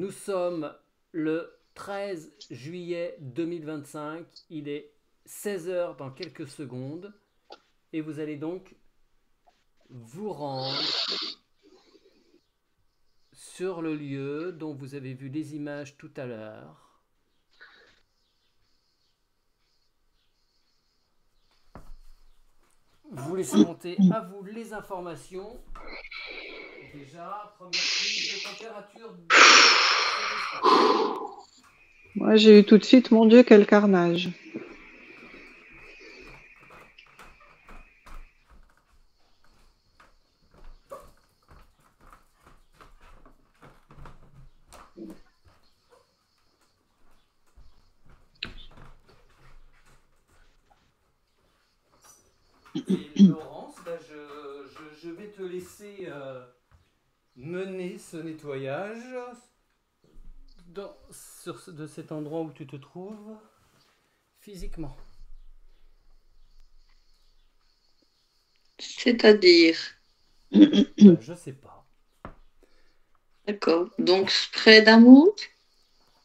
Nous sommes le 13 juillet 2025. Il est 16 heures dans quelques secondes. Et vous allez donc vous rendre sur le lieu dont vous avez vu les images tout à l'heure. Vous laissez monter à vous les informations. Déjà, première prise de température. Moi, j'ai eu tout de suite, mon Dieu, quel carnage. Et Laurence, bah, je vais te laisser mener ce nettoyage de cet endroit où tu te trouves physiquement. C'est-à-dire? Je sais pas. D'accord. Donc, spray d'amour?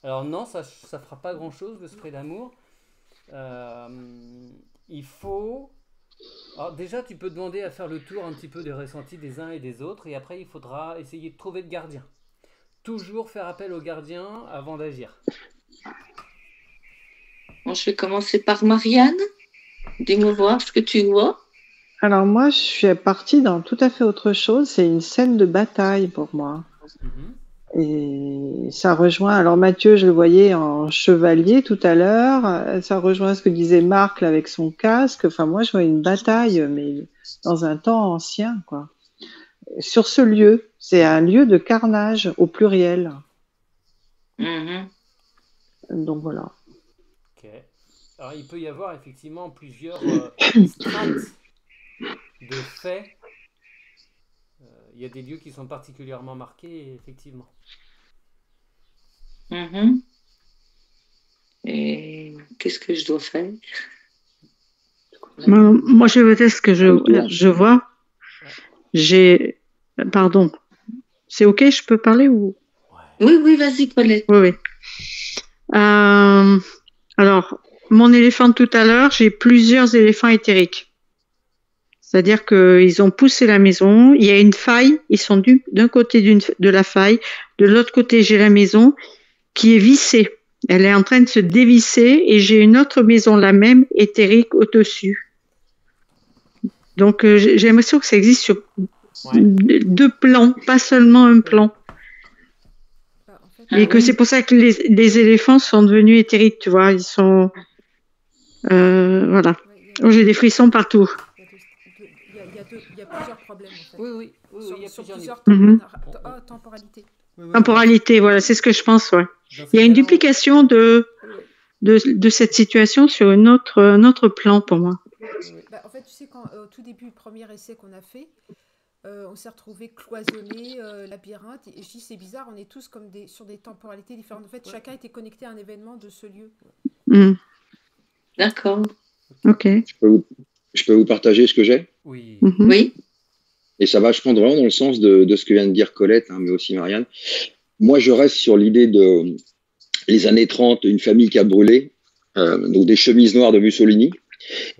Alors non, ça fera pas grand-chose, le spray d'amour. Il faut... Alors déjà, tu peux demander à faire le tour un petit peu des ressentis des uns et des autres, et après, il faudra essayer de trouver le gardien. Toujours faire appel au gardien avant d'agir. Bon, je vais commencer par Marianne. Dis-moi voir ce que tu vois. Alors moi, je suis partie dans tout à fait autre chose. C'est une scène de bataille pour moi. Et ça rejoint, alors Mathieu, je le voyais en chevalier tout à l'heure, ça rejoint ce que disait Marc là, avec son casque. Enfin, moi, je vois une bataille, mais dans un temps ancien, quoi. Sur ce lieu, c'est un lieu de carnage au pluriel. Donc voilà. Ok. Alors il peut y avoir effectivement plusieurs strates de faits. Il y a des lieux qui sont particulièrement marqués, effectivement. Et qu'est-ce que je dois faire? Moi, je vais dire ce que je vois. J'ai... Pardon. C'est OK, je peux parler ou... Oui, vas-y, Colette. Oui. Alors, mon éléphant de tout à l'heure, j'ai plusieurs éléphants éthériques. C'est-à-dire qu'ils ont poussé la maison, il y a une faille, ils sont d'un côté de la faille, de l'autre côté, j'ai la maison qui est vissée. Elle est en train de se dévisser et j'ai une autre maison, la même, éthérique, au-dessus. Donc, j'ai l'impression que ça existe sur deux plans, pas seulement un plan. Et que c'est pour ça que les éléphants sont devenus éthériques, tu vois. Ils sont... voilà. Oh, j'ai des frissons partout. Il y a plusieurs problèmes, en fait. Oui, il y a sur plusieurs temporalités. Temporalité, voilà, c'est ce que je pense, ouais. Il y a une duplication de cette situation sur un autre plan pour moi. Bah, en fait, tu sais, au tout début, le premier essai qu'on a fait, on s'est retrouvés cloisonnés, labyrinthe, et je dis c'est bizarre, on est tous comme sur des temporalités différentes. En fait, chacun était connecté à un événement de ce lieu. D'accord. Ok. Je peux vous partager ce que j'ai? Oui. Oui. Et ça va, je prends vraiment dans le sens de ce que vient de dire Colette, hein, mais aussi Marianne. Moi, je reste sur l'idée de les années 30, une famille qui a brûlé, donc des chemises noires de Mussolini.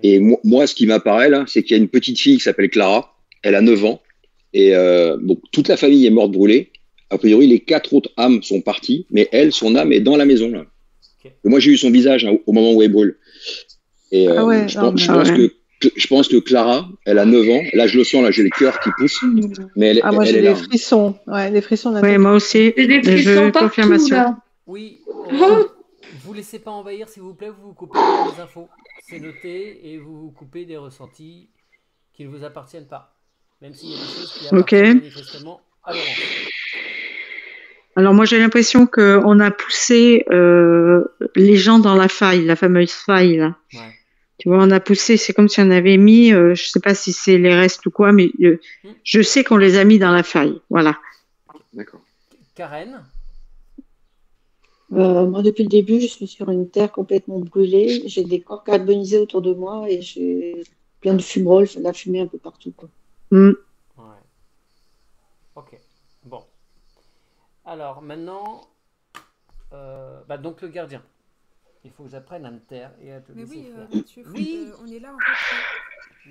Et moi, ce qui m'apparaît là, c'est qu'il y a une petite fille qui s'appelle Clara. Elle a 9 ans. Et donc, toute la famille est morte brûlée. A priori, les 4 autres âmes sont parties, mais elle, son âme est dans la maison. Là. Et moi, j'ai eu son visage hein, au moment où elle brûle. Et je pense que Clara, elle a 9 ans. Là, je le sens, là, j'ai le cœur qui pousse. Mais moi, elle j'ai est des là. frissons. Ouais, des frissons. Oui, moi aussi. J'ai des frissons partout, là. Oui. Vous laissez pas envahir, s'il vous plaît. Vous coupez des infos. C'est noté. Et vous coupez des ressentis qui ne vous appartiennent pas. Même s'il y a des choses qui appartiennent manifestement à Laurence. Alors moi j'ai l'impression qu'on a poussé les gens dans la faille, la fameuse faille là. Ouais. Tu vois, on a poussé, c'est comme si on avait mis, je sais pas si c'est les restes ou quoi, mais je sais qu'on les a mis dans la faille, voilà. D'accord. Karen? Moi, depuis le début, je suis sur une terre complètement brûlée. J'ai des corps carbonisés autour de moi et j'ai plein de fumerolles, de la fumée un peu partout, quoi. Ouais. Ok. Bon. Alors, maintenant, Donc le gardien. Il faut que j'apprenne à me taire et à te Mais laisser oui, faire. Mathieu, Oui. on est là en retrait.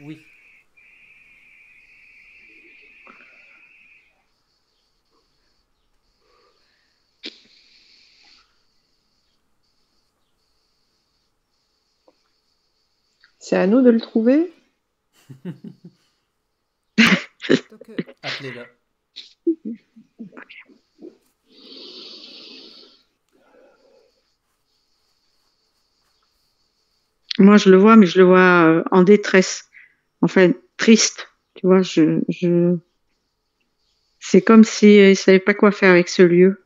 Oui. C'est à nous de le trouver? Donc, Appelez-le. Moi, je le vois, mais je le vois en détresse. Enfin, triste. Tu vois, c'est comme si il savait pas quoi faire avec ce lieu.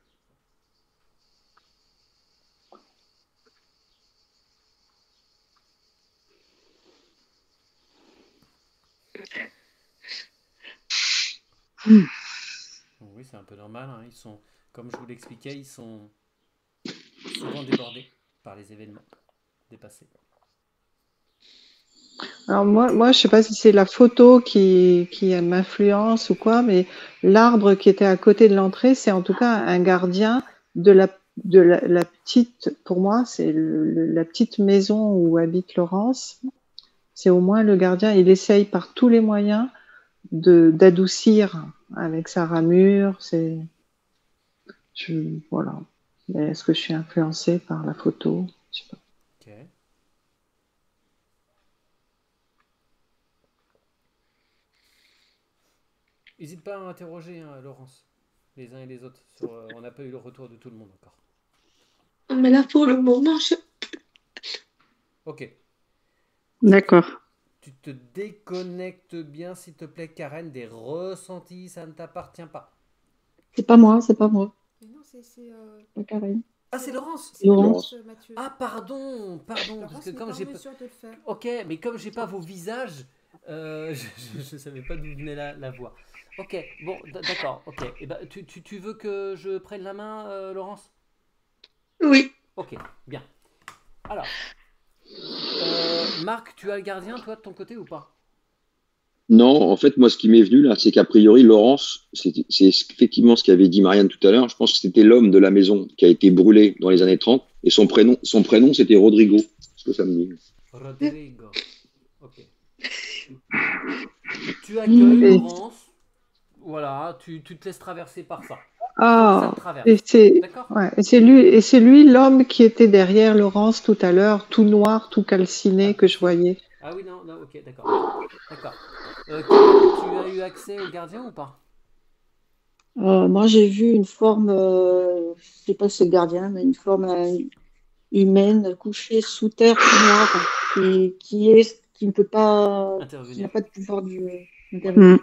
Oui, c'est un peu normal. Hein. Ils sont, comme je vous l'expliquais, ils sont souvent débordés par les événements dépassés. Alors moi, je sais pas si c'est la photo qui m'influence ou quoi, mais l'arbre qui était à côté de l'entrée, c'est en tout cas un gardien de la petite, pour moi, c'est la petite maison où habite Laurence. C'est au moins le gardien, il essaye par tous les moyens d'adoucir avec sa ramure. Voilà. Mais est-ce que je suis influencée par la photo? Je sais pas. Ok. N'hésite pas à interroger Laurence, les uns et les autres. On n'a pas eu le retour de tout le monde encore. Mais là, pour le moment, Ok. D'accord. Tu te déconnectes bien, s'il te plaît, Karen, des ressentis, ça ne t'appartient pas. C'est pas moi, c'est pas moi. mais non, c'est Pas Karen. Ah, c'est Laurence. c'est Laurence. Mathieu. Ah, pardon, parce Laurence que n'est comme pas en j'ai pas... mesure de le faire. Ok, mais comme j'ai pas vos visages, je savais pas d'où venait la voix. Ok, bon, d'accord, ok. Eh ben, tu veux que je prenne la main, Laurence? oui. Ok, bien. Alors, Marc, tu as le gardien, toi, de ton côté ou pas? Non, en fait, moi, ce qui m'est venu là, c'est qu'a priori, Laurence, c'est effectivement ce qu'avait dit Marianne tout à l'heure. Je pense que c'était l'homme de la maison qui a été brûlé dans les années 30. Et son prénom, c'était Rodrigo. Ce que ça me dit. Rodrigo. Ok. Tu accueilles Et- Laurence. Voilà, tu te laisses traverser par ça. Ça Ah, te traverse. et c'est D'accord? ouais, et c'est lui l'homme qui était derrière Laurence tout à l'heure, tout noir, tout calciné que je voyais. Ah oui, non, non, ok, d'accord. D'accord. Karen, tu as eu accès au gardien ou pas? Moi, j'ai vu une forme, je sais pas si c'est le gardien, mais une forme humaine couchée sous terre, tout noire, qui ne peut pas, qui Intervenir. n'a pas de pouvoir d'intervenir.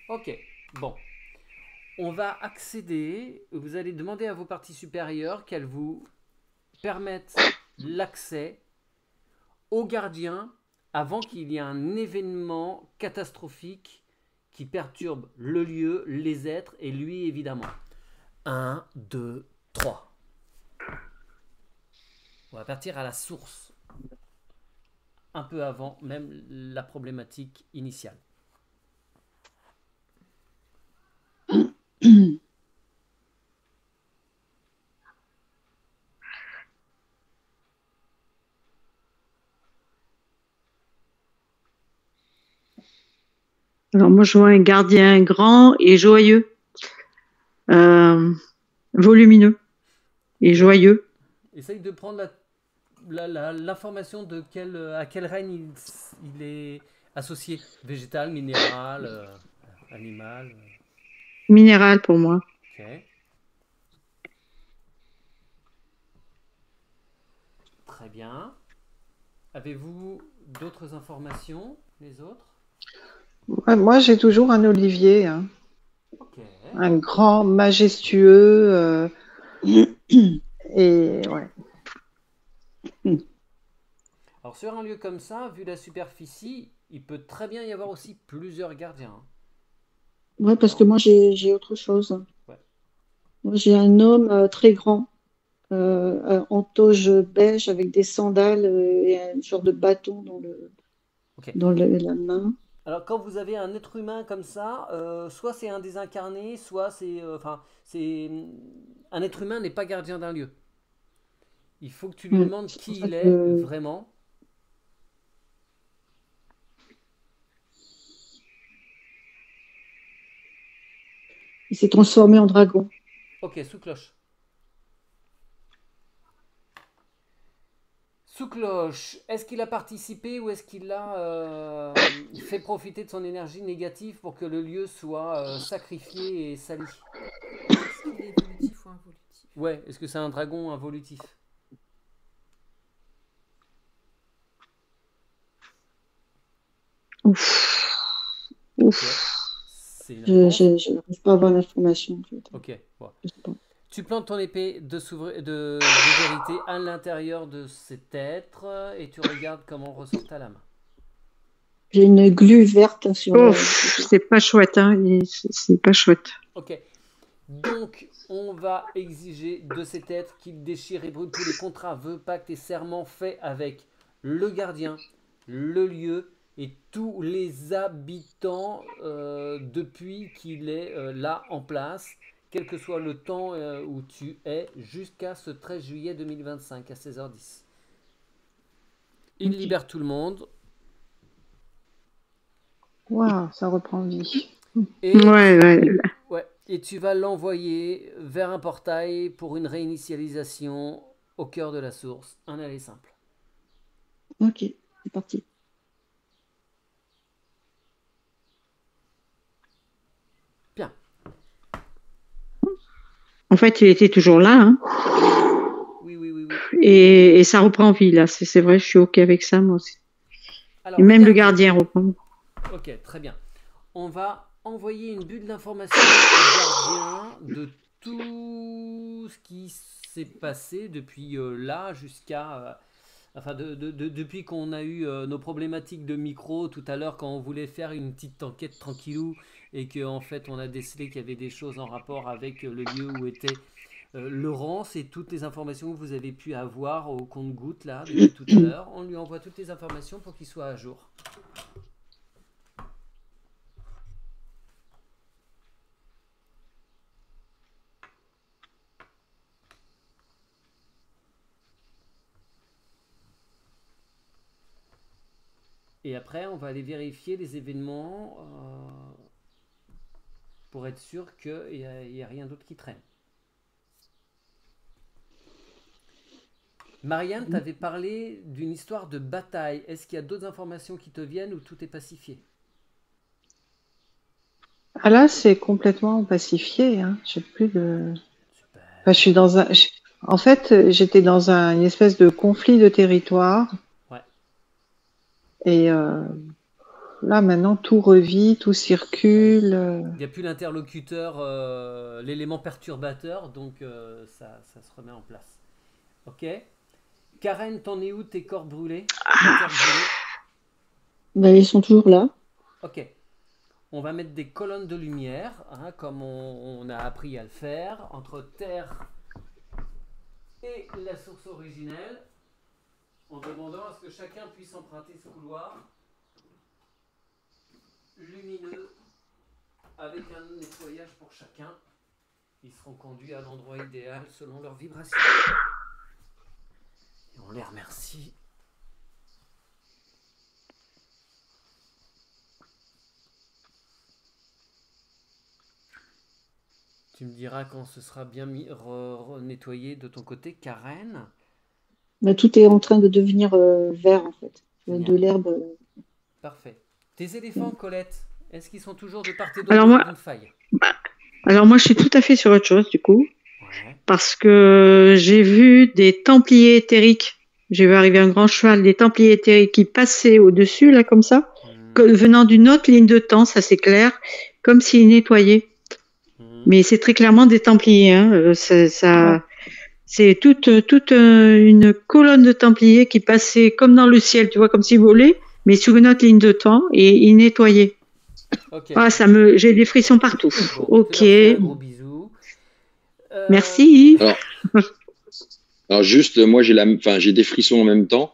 Ok, bon. On va accéder. Vous allez demander à vos parties supérieures qu'elles vous permettent l'accès au gardien avant qu'il y ait un événement catastrophique qui perturbe le lieu, les êtres et lui évidemment. 1, 2, 3. On va partir à la source. Un peu avant même la problématique initiale. Alors moi, je vois un gardien grand et joyeux, volumineux et joyeux. Essaye de prendre l'information de à quel règne il est associé. Végétal, minéral, animal. Minéral pour moi. Ok. Très bien. Avez-vous d'autres informations, les autres? Ouais, moi, j'ai toujours un olivier, hein, Ok. un grand, majestueux, et ouais. Alors sur un lieu comme ça, vu la superficie, il peut très bien y avoir aussi plusieurs gardiens. Hein. Ouais, parce que moi, j'ai autre chose. Ouais. Moi, j'ai un homme très grand, en toge beige avec des sandales et un genre de bâton Ok. dans la main. Alors quand vous avez un être humain comme ça, soit c'est un désincarné, soit c'est, un être humain n'est pas gardien d'un lieu. Il faut que tu lui demandes C'est qui pour ça il est que- vraiment. Il s'est transformé en dragon. Ok, sous cloche. Sous cloche, est-ce qu'il a participé ou est-ce qu'il a fait profiter de son énergie négative pour que le lieu soit sacrifié et sali? Est-ce qu'il est évolutif ou involutif? Ouais, est-ce que c'est un dragon involutif? Ouf. Ok, Ouf. c'est une Je réponse. n'arrive pas à avoir l'information. En fait. Ok, bon. Je sais pas. Tu plantes ton épée de vérité à l'intérieur de cet être et tu regardes comment ressort ta lame. J'ai une glu verte sur le. Ouf, c'est pas chouette, hein. C'est pas chouette. Ok. Donc, on va exiger de cet être qu'il déchire et brûle tous les contrats, vœux, pactes et serments faits avec le gardien, le lieu et tous les habitants depuis qu'il est là en place, quel que soit le temps où tu es, jusqu'à ce 13 juillet 2025 à 16h10. Il Ok. libère tout le monde Waouh, ça reprend vie. et Ouais. tu vas l'envoyer vers un portail pour une réinitialisation au cœur de la source. Un aller simple. Ok, c'est parti. Bien. En fait, il était toujours là, hein. Oui. Et ça reprend vie, là. C'est vrai, je suis OK avec ça, moi aussi. Alors, Et même le gardien. gardien reprend. Ok, très bien. On va envoyer une bulle d'information au gardien de tout ce qui s'est passé depuis là jusqu'à... enfin, depuis qu'on a eu nos problématiques de micro tout à l'heure quand on voulait faire une petite enquête tranquillou et qu'en fait on a décelé qu'il y avait des choses en rapport avec le lieu où était Laurence et toutes les informations que vous avez pu avoir au compte-gouttes là depuis tout à l'heure. On lui envoie toutes les informations pour qu'il soit à jour. Et après, on va aller vérifier les événements pour être sûr qu'il n'y a rien d'autre qui traîne. Marianne, tu avais parlé d'une histoire de bataille. Est-ce qu'il y a d'autres informations qui te viennent ou tout est pacifié? Ah là, c'est complètement pacifié. Hein. J'ai plus de. Super. Enfin, je suis dans un. En fait, j'étais dans une espèce de conflit de territoire. Ouais. Et là, maintenant, tout revit, tout circule. Il n'y a plus l'interlocuteur, l'élément perturbateur, donc ça se remet en place. Ok. Karen, t'en es où tes corps brûlés? Tes terres brûlées. Ben, ils sont toujours là. Ok. On va mettre des colonnes de lumière, hein, comme on a appris à le faire, entre terre et la source originelle, en demandant à ce que chacun puisse emprunter ce couloir lumineux avec un nettoyage pour chacun. Ils seront conduits à l'endroit idéal selon leur vibration. Et on les remercie. Tu me diras quand ce sera bien nettoyé de ton côté, Karen. Ben, tout est en train de devenir vert, en fait. Génial. De l'herbe. Parfait. Tes éléphants, Colette, est-ce qu'ils sont toujours de part et d'autre Alors moi- d'une faille? Alors moi, je suis tout à fait sur autre chose, du coup. Ouais. Parce que j'ai vu des templiers éthériques. J'ai vu arriver un grand cheval, des templiers éthériques qui passaient au-dessus, là, comme ça, venant d'une autre ligne de temps, ça c'est clair, comme s'ils nettoyaient. Mais c'est très clairement des templiers. Hein. C'est toute une colonne de templiers qui passait comme dans le ciel, tu vois, comme s'ils volaient, mais sur une autre ligne de temps, et ils nettoyaient. Ok. Ah, j'ai des frissons partout. Bon, Ok, je leur fais un gros bisou. merci. Alors juste, moi j'ai des frissons en même temps.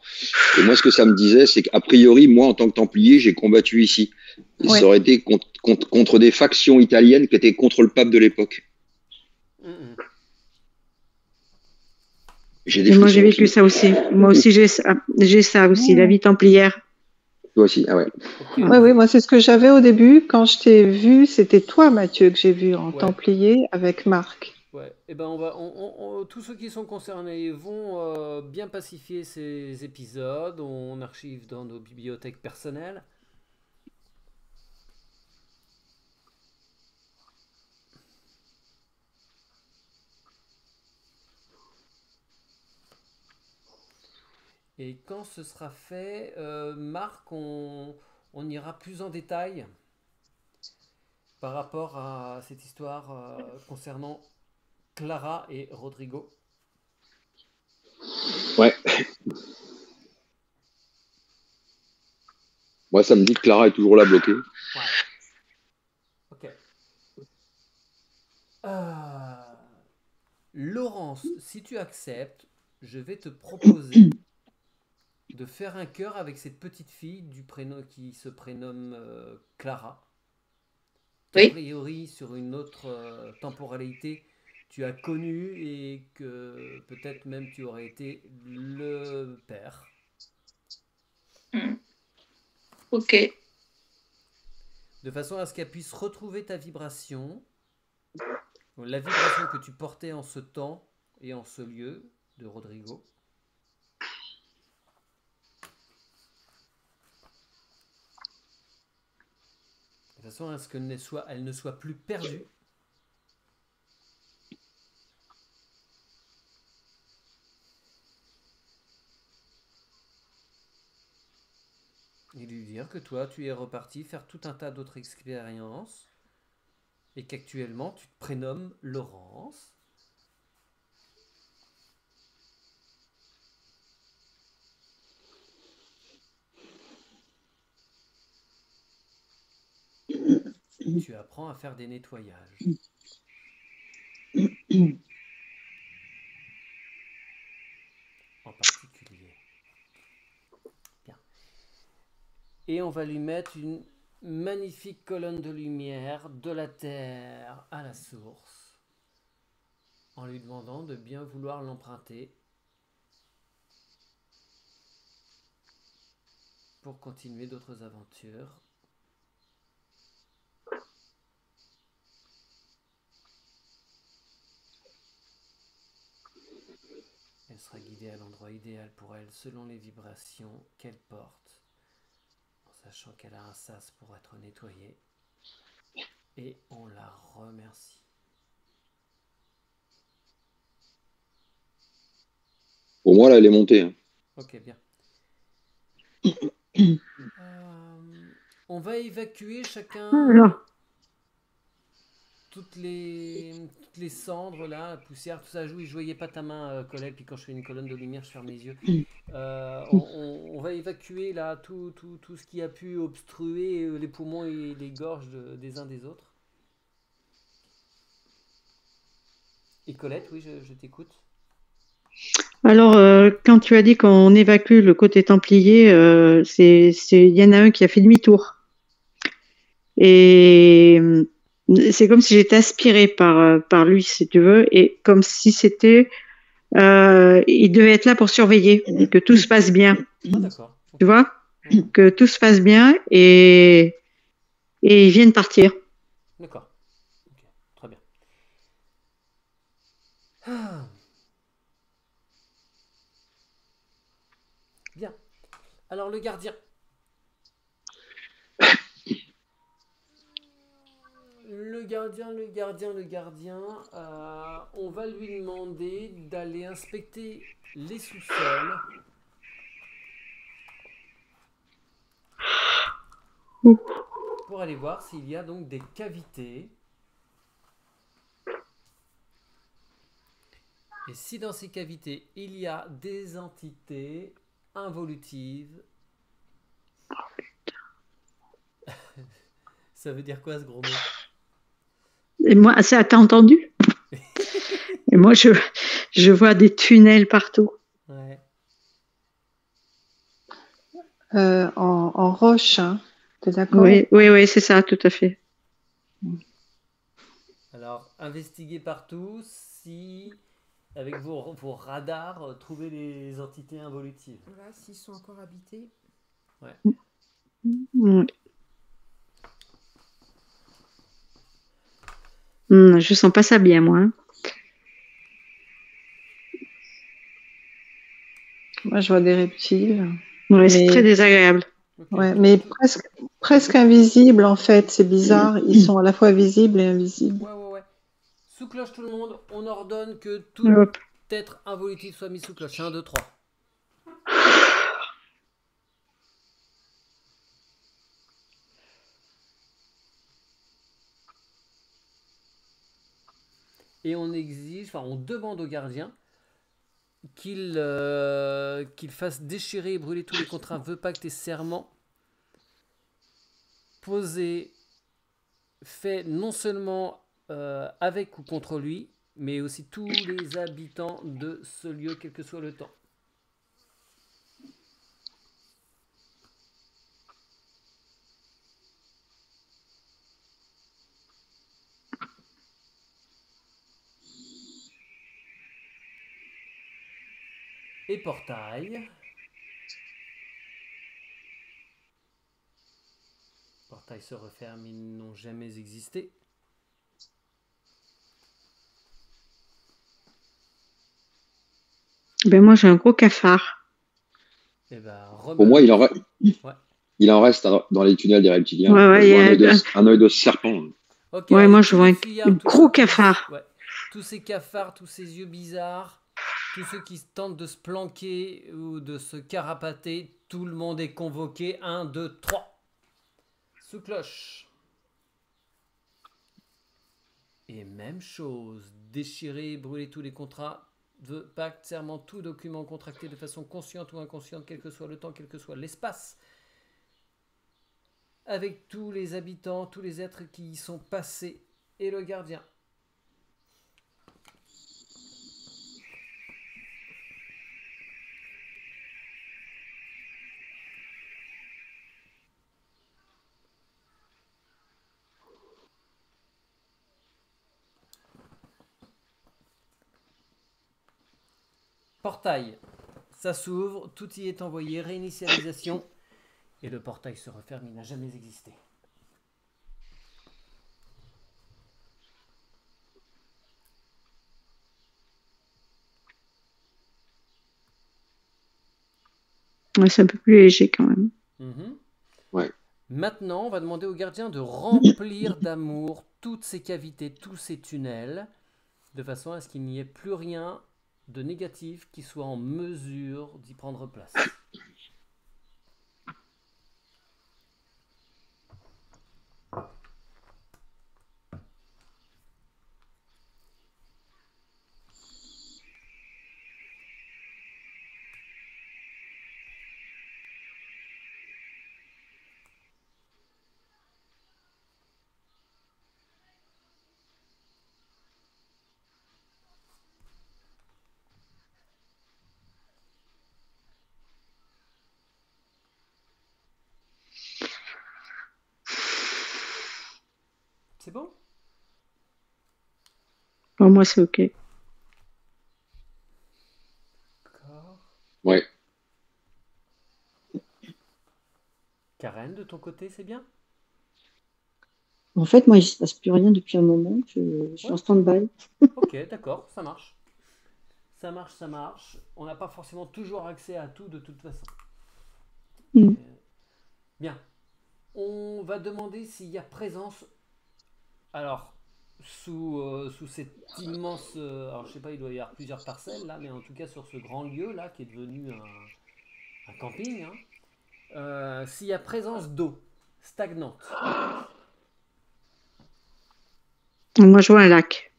Et moi, ce que ça me disait, c'est qu'a priori, moi, en tant que Templier, j'ai combattu ici. Et Ouais. ça aurait été contre des factions italiennes qui étaient contre le pape de l'époque. J'ai des Et moi, j'ai frissons vécu ça aussi. Moi aussi, j'ai ça aussi, la vie templière. Toi aussi, ah ouais. Ok. Oui, oui, moi c'est ce que j'avais au début. Quand je t'ai vu, c'était toi, Mathieu, que j'ai vu en Ouais. Templier avec Marc. Ouais. Et ben tous ceux qui sont concernés vont bien pacifier ces épisodes. On archive dans nos bibliothèques personnelles. Et quand ce sera fait, Marc, on ira plus en détail par rapport à cette histoire concernant Clara et Rodrigo. Ouais. Moi, ça me dit que Clara est toujours là bloquée. Ouais. Ok. Laurence, si tu acceptes, je vais te proposer de faire un cœur avec cette petite fille qui se prénomme Clara. A Oui. priori, sur une autre temporalité, tu as connu et que peut-être même tu aurais été le père. Ok. De façon à ce qu'elle puisse retrouver ta vibration, la vibration que tu portais en ce temps et en ce lieu de Rodrigo. De façon à ce qu'elle ne soit plus perdue. Et lui dire que toi, tu es reparti faire tout un tas d'autres expériences et qu'actuellement, tu te prénommes Laurence. Tu apprends à faire des nettoyages. En particulier. Bien. Et on va lui mettre une magnifique colonne de lumière de la terre à la source, en lui demandant de bien vouloir l'emprunter pour continuer d'autres aventures. Elle sera guidée à l'endroit idéal pour elle selon les vibrations qu'elle porte, en sachant qu'elle a un sas pour être nettoyée. Et on la remercie. Pour moi, là, elle est montée. Hein. Ok, bien. On va évacuer chacun Alors, toutes les cendres, là, la poussière, tout ça. Je voyais pas ta main, Colette, puis quand je fais une colonne de lumière, je ferme les yeux. On va évacuer là tout ce qui a pu obstruer les poumons et les gorges des uns des autres. Et Colette, oui, je t'écoute. alors, quand tu as dit qu'on évacue le côté templier, il y en a un qui a fait demi-tour. Et c'est comme si j'étais aspirée par lui, si tu veux, et comme si c'était, il devait être là pour surveiller, que tout se passe bien. Ah, d'accord. Tu vois, que tout se passe bien et ils viennent partir. D'accord. Ok, très bien. Ah. Bien. Alors le gardien. Le gardien, on va lui demander d'aller inspecter les sous-sols. Pour aller voir s'il y a donc des cavités. Et si dans ces cavités, il y a des entités involutives. Ça veut dire quoi ce gros mot? Et moi, ça, t'as entendu? Et moi, je vois des tunnels partout. Ouais. En roche, hein. T'es d'accord? Oui, c'est ça, tout à fait. Alors, investiguez partout si avec vos radars, trouver les entités involutives. Voilà, s'ils sont encore habités. Ouais. Ouais. Je sens pas ça bien, moi. Hein. Moi, je vois des reptiles. Ouais, c'est Mais- très désagréable. Ok. Ouais, mais presque invisibles, en fait. C'est bizarre. Ils sont à la fois visibles et invisibles. Ouais. Sous cloche tout le monde, on ordonne que tout Hop. être involutif soit mis sous cloche. 1, 2, 3. Et on exige, enfin on demande au gardien qu'il fasse déchirer et brûler tous les contrats, vœux, pactes et serments posés, faits non seulement avec ou contre lui, mais aussi tous les habitants de ce lieu, quel que soit le temps. Et portail. Portail se referme, ils n'ont jamais existé. Ben moi, j'ai un gros cafard. Et ben, Pour moi, il en reste Ouais. dans les tunnels des reptiliens. Ouais, Je vois il y a un œil de serpent. Ok, Ouais, allez, moi, tous je vois les un fuyards, tous gros ceux- cafard. ouais, tous ces cafards, tous ces yeux bizarres, tous ceux qui tentent de se planquer ou de se carapater, tout le monde est convoqué. 1, 2, 3. Sous cloche. Et même chose, déchirer, brûler tous les contrats, vœux, pactes, serments, tout document contracté de façon consciente ou inconsciente, quel que soit le temps, quel que soit l'espace, avec tous les habitants, tous les êtres qui y sont passés, et le gardien. Portail, ça s'ouvre, tout y est envoyé, réinitialisation, et le portail se referme, il n'a jamais existé. Ouais, c'est un peu plus léger quand même. Mhm. Ouais. Maintenant, on va demander au gardien de remplir d'amour toutes ces cavités, tous ces tunnels, de façon à ce qu'il n'y ait plus rien de négatif qui soit en mesure d'y prendre place. C'est bon? Pour moi, c'est OK. D'accord. Ouais. Karen, de ton côté, c'est bien? En fait, moi, il ne se passe plus rien depuis un moment. Je suis en stand-by. Ok, d'accord, ça marche. Ça marche. On n'a pas forcément toujours accès à tout de toute façon. Mm. Bien. On va demander s'il y a présence. Alors, sous cette immense. Alors, je sais pas, il doit y avoir plusieurs parcelles là, mais en tout cas sur ce grand lieu là qui est devenu un camping. Hein, s'il y a présence d'eau stagnante. Moi, je vois un lac.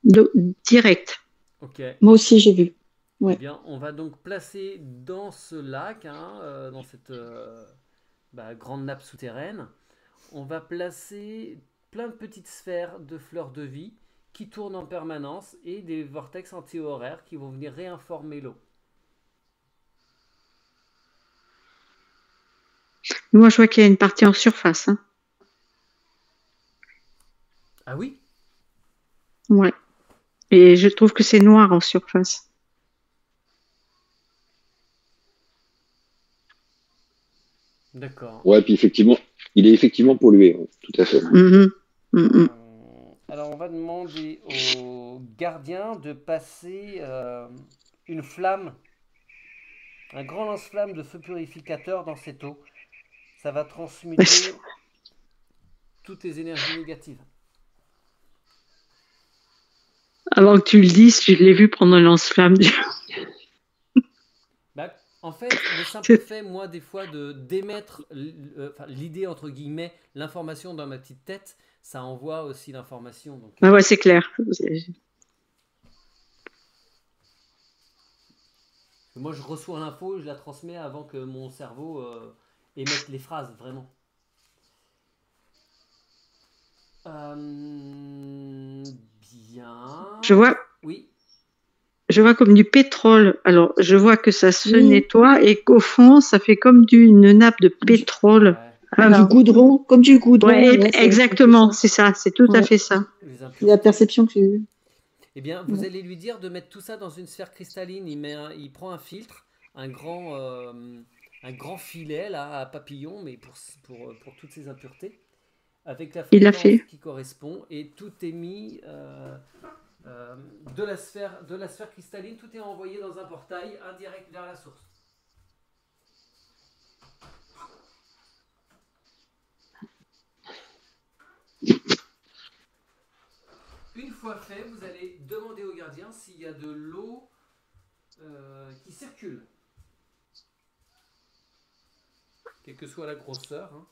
Direct. Ok. Moi aussi, j'ai vu. Ouais. Eh bien, on va donc placer dans ce lac, dans cette grande nappe souterraine, on va placer plein de petites sphères de fleurs de vie qui tournent en permanence et des vortex anti-horaires qui vont venir réinformer l'eau. Moi, je vois qu'il y a une partie en surface. Hein. Ah oui? Ouais. Et je trouve que c'est noir en surface. D'accord. Ouais, puis effectivement, il est effectivement pollué, ouais, tout à fait. Alors, on va demander au gardien de passer une flamme, un grand lance-flamme de feu purificateur dans cette eau. Ça va transmuter toutes les énergies négatives. Avant que tu le dises, je l'ai vu prendre un lance-flamme. Bah, en fait, le simple fait, moi, des fois, d'émettre l'idée, entre guillemets, l'information dans ma petite tête, ça envoie aussi l'information. Donc, ouais, c'est clair. moi, je reçois l'info, je la transmets avant que mon cerveau émette les phrases, vraiment. Bien. Je vois. Oui. Je vois comme du pétrole. Alors, je vois que ça se nettoie et qu'au fond, ça fait comme une nappe de pétrole. Ouais. Du goudron, comme du goudron. Ouais, exactement, c'est ça, c'est tout à fait ça. C'est la perception que j'ai eue. Eh bien, vous allez lui dire de mettre tout ça dans une sphère cristalline. Il prend un filtre, un grand filet là, à papillon, mais pour toutes ces impuretés, avec la fréquence qui correspond, et tout est mis de la sphère cristalline, tout est envoyé dans un portail indirect vers la source. Une fois fait, vous allez demander au gardien s'il y a de l'eau qui circule. Quelle que soit la grosseur. Hein.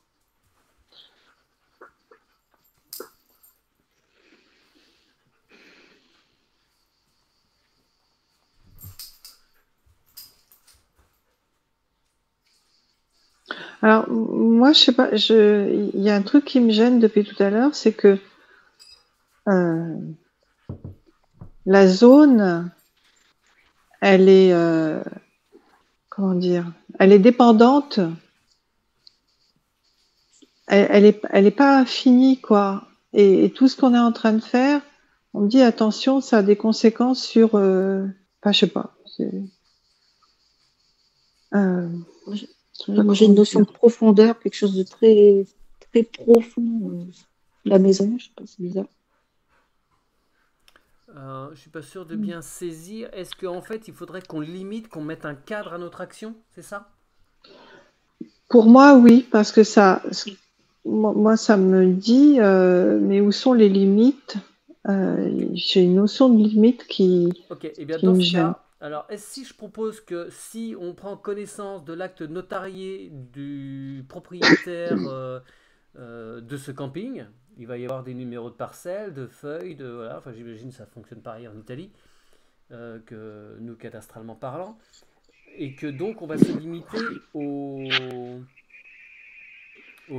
Alors, moi, je sais pas, il y a un truc qui me gêne depuis tout à l'heure, c'est que la zone, elle est, comment dire, elle est dépendante, elle est pas finie, quoi. Et tout ce qu'on est en train de faire, on me dit attention, ça a des conséquences sur, enfin, je sais pas. Moi, j'ai une notion de profondeur, quelque chose de très, très profond. La maison, je sais pas, c'est bizarre. Je suis pas sûr de bien saisir. Est-ce qu'en fait, il faudrait qu'on limite, qu'on mette un cadre à notre action, c'est ça? Pour moi, oui, parce que ça, moi, ça me dit, mais où sont les limites? J'ai une notion de limite qui. Ok, et bien qui dans me ce gêne. cas, alors si je propose que si on prend connaissance de l'acte notarié du propriétaire de ce camping, il va y avoir des numéros de parcelles, de feuilles, voilà. Enfin, j'imagine que ça fonctionne pareil en Italie, que nous cadastralement parlant, et que donc on va se limiter aux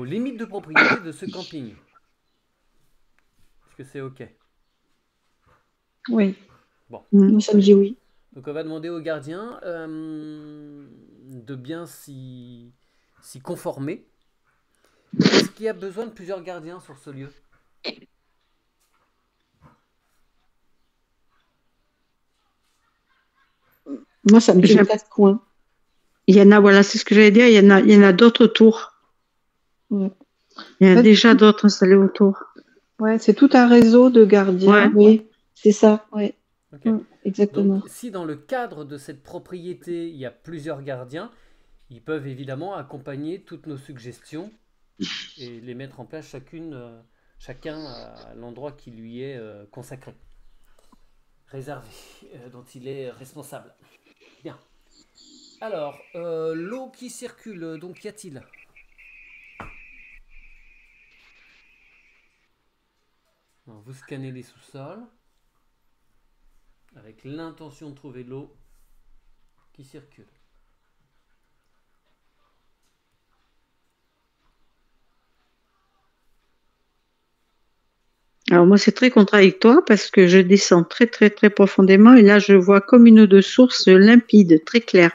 limites de propriété de ce camping. Est-ce que c'est ok? Oui. Bon. Moi, ça me dit oui. Donc on va demander au gardien de bien s'y conformer. Est-ce qu'il y a besoin de plusieurs gardiens sur ce lieu? Moi, ça me dit 4 coins. Il y en a, voilà, c'est ce que j'allais dire, il y en a d'autres autour. Ouais. Il y en a déjà d'autres installés autour. Ouais, c'est tout un réseau de gardiens. Ouais. Oui, c'est ça, oui. Okay. Exactement. Donc, si dans le cadre de cette propriété, il y a plusieurs gardiens, ils peuvent évidemment accompagner toutes nos suggestions et les mettre en place chacun à l'endroit qui lui est consacré, réservé, dont il est responsable. Bien. Alors, l'eau qui circule, donc qu'y a-t-il? Alors, vous scannez les sous-sols avec l'intention de trouver l'eau qui circule. Alors moi, c'est très contradictoire parce que je descends très, très, très profondément et là, je vois comme une eau de source limpide, très claire.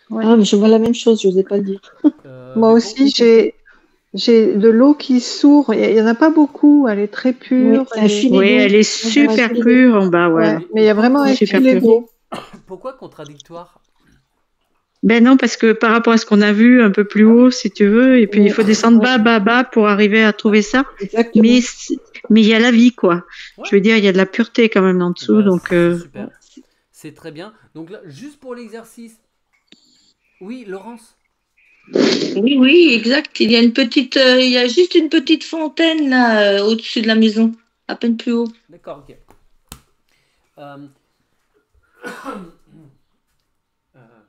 Ouais. Ah, mais je vois la même chose, je n'osais pas le dire. Moi aussi, j'ai J'ai de l'eau qui sourd. Il y en a pas beaucoup. Elle est très Oui, pure. c'est un filet Oui, d'eau. elle est On dirait un super filet d'eau. pure en bas, Ouais, ouais. mais il y a vraiment un Super filet pure. d'eau. Pourquoi contradictoire? Ben non, parce que par rapport à ce qu'on a vu un peu plus Ah oui. haut, si tu veux, et puis il Ouais, faut descendre ouais, bas pour arriver à trouver ça. exactement. Mais mais il y a la vie, quoi. Ouais. Je veux dire, il y a de la pureté quand même en dessous, Bah, donc c'est super. Ouais. C'est très bien. Donc là, juste pour l'exercice. Oui, Laurence. Oui, oui, exact. Il y a il y a juste une petite fontaine là, au-dessus de la maison, à peine plus haut. D'accord, ok. Euh,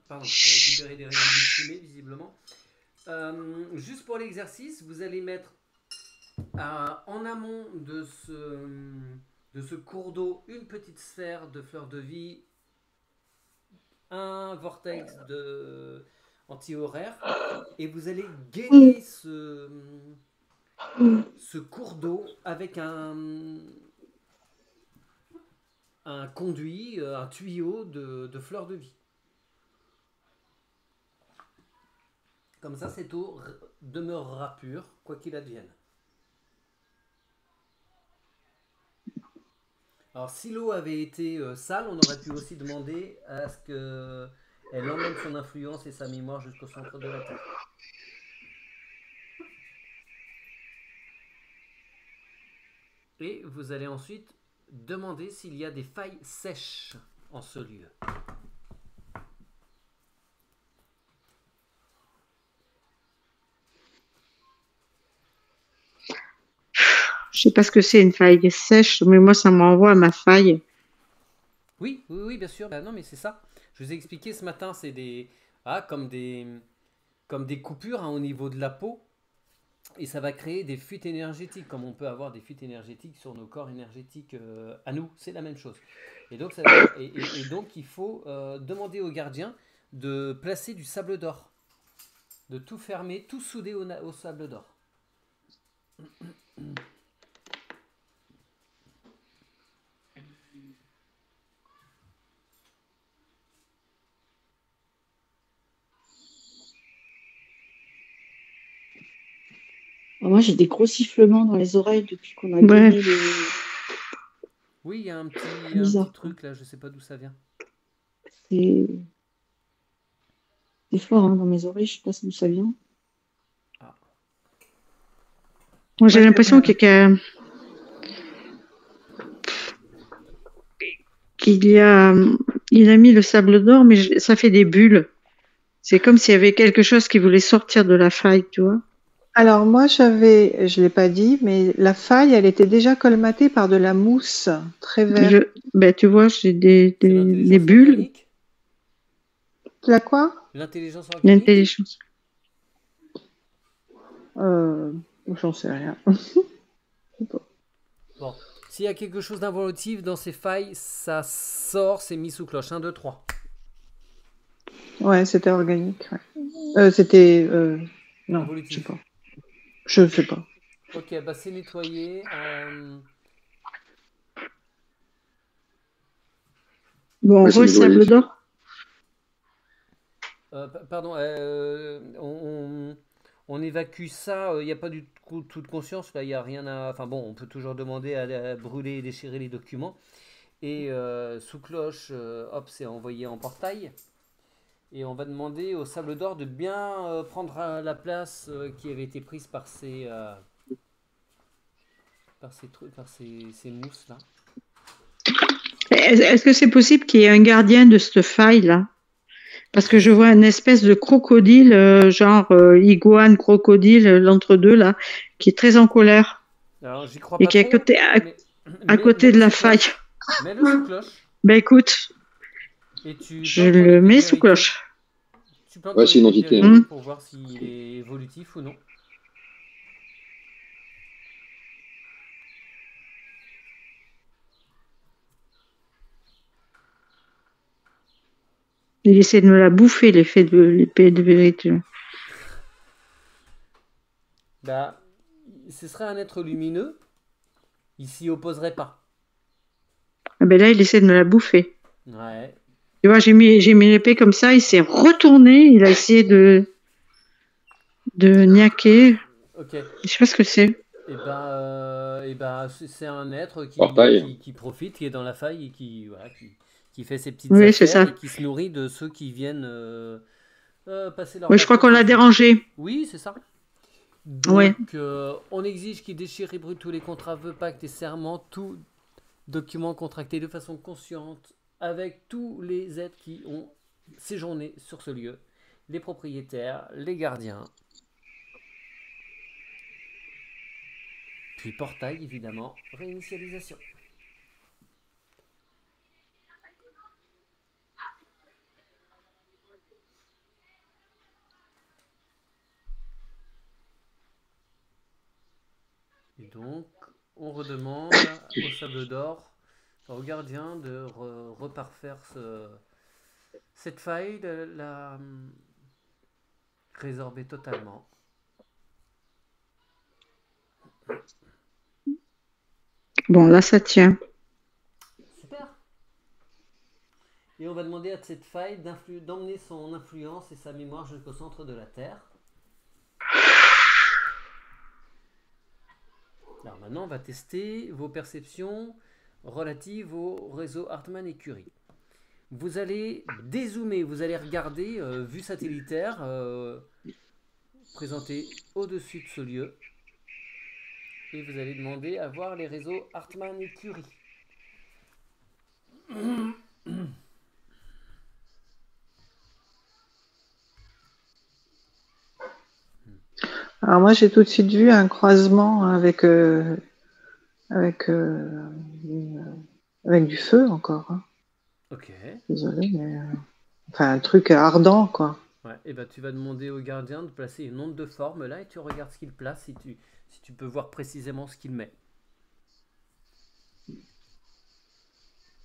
pardon, j'ai récupéré des résidus de fumée, visiblement. Juste pour l'exercice, vous allez mettre en amont de ce cours d'eau une petite sphère de fleurs de vie, un vortex anti-horaire, et vous allez gainer ce cours d'eau avec un conduit, un tuyau de fleurs de vie. Comme ça, cette eau demeurera pure, quoi qu'il advienne. Alors, si l'eau avait été sale, on aurait pu aussi demander à ce qu'elle emmène son influence et sa mémoire jusqu'au centre de la Terre. Et vous allez ensuite demander s'il y a des failles sèches en ce lieu. je sais pas ce que c'est une faille sèche, mais moi ça m'envoie à ma faille. Oui, bien sûr. Bah non, mais c'est ça. Je vous ai expliqué ce matin, c'est comme des coupures au niveau de la peau. Et ça va créer des fuites énergétiques, comme on peut avoir des fuites énergétiques sur nos corps énergétiques à nous. C'est la même chose. Et donc, donc il faut demander au gardien de placer du sable d'or. De tout fermer, tout souder au sable d'or. Moi, j'ai des gros sifflements dans les oreilles depuis qu'on a Ouais. gagné les. Oui, il y a un petit Bizarre. truc là, je sais pas d'où ça vient. C'est fort dans mes oreilles, je sais pas d'où ça vient. Moi j'ai l'impression qu'il a mis le sable d'or, mais ça fait des bulles. C'est comme s'il y avait quelque chose qui voulait sortir de la faille, tu vois. Alors moi je l'ai pas dit, mais la faille, elle était déjà colmatée par de la mousse très verte. Ben, tu vois, j'ai des C'est l'intelligence bulles. organique. La quoi? L'intelligence organique. L'intelligence. J'en sais rien. Bon, s'il y a quelque chose d'involutif dans ces failles, ça sort, c'est mis sous cloche. 1, 2, 3. Ouais, c'était organique. Ouais. C'était non, Involutif. je sais pas. Je sais pas. Ok, bah c'est nettoyé. Bon, on Ouais, voit le c'est nettoyé. sable d'or. Pardon, on évacue ça, il n'y a pas du tout de conscience, là, il n'y a rien à... Enfin bon, on peut toujours demander à brûler et déchirer les documents. Et sous cloche, hop, c'est envoyé en portail. Et on va demander au sable d'or de bien prendre la place qui avait été prise par ces mousses là. Est-ce que c'est possible qu'il y ait un gardien de cette faille-là? Parce que je vois une espèce de crocodile, genre iguane, crocodile, l'entre-deux, là, qui est très en colère. Alors j'y crois Et pas qui est trop, à côté de la faille. Mets-le sous cloche. Ben écoute, Et je le mets sous cloche. Tu plantes Ouais, c'est une entité. pour voir s'il est évolutif ou non. Il essaie de me la bouffer, l'épée de vérité. Bah, ce serait un être lumineux. Il s'y opposerait pas. Ah ben là, il essaie de me la bouffer. Ouais. Tu vois, j'ai mis l'épée comme ça, il s'est retourné, il a essayé de niaquer. Ok. Je sais pas ce que c'est. C'est un être Portail. qui profite, qui est dans la faille et qui fait ses petites Oui, c'est affaires ça. et qui se nourrit de ceux qui viennent passer leurs Oui, je crois qu'on vacances l'a ici. dérangé. Oui, c'est ça. Ouais. Donc, on exige qu'il déchire et brûle tous les contrats, vœux, pactes et serments, tout document contracté de façon consciente avec tous les êtres qui ont séjourné sur ce lieu, les propriétaires, les gardiens, puis portail évidemment, réinitialisation. Et donc, on redemande au Sable d'Or, au gardien de reparfaire cette faille, de la résorber totalement. Bon, là, ça tient. Super. Et on va demander à cette faille d'emmener son influence et sa mémoire jusqu'au centre de la Terre. Alors maintenant, on va tester vos perceptions relatives au réseau Hartmann et Curie. Vous allez dézoomer, vous allez regarder, vue satellitaire, présentée au-dessus de ce lieu. Et vous allez demander à voir les réseaux Hartmann et Curie. Alors moi, j'ai tout de suite vu un croisement avec du feu encore. Hein. Ok. Désolée, mais enfin un truc ardent, quoi. Ouais, et ben tu vas demander au gardien de placer une onde de forme là et tu regardes ce qu'il place si tu peux voir précisément ce qu'il met.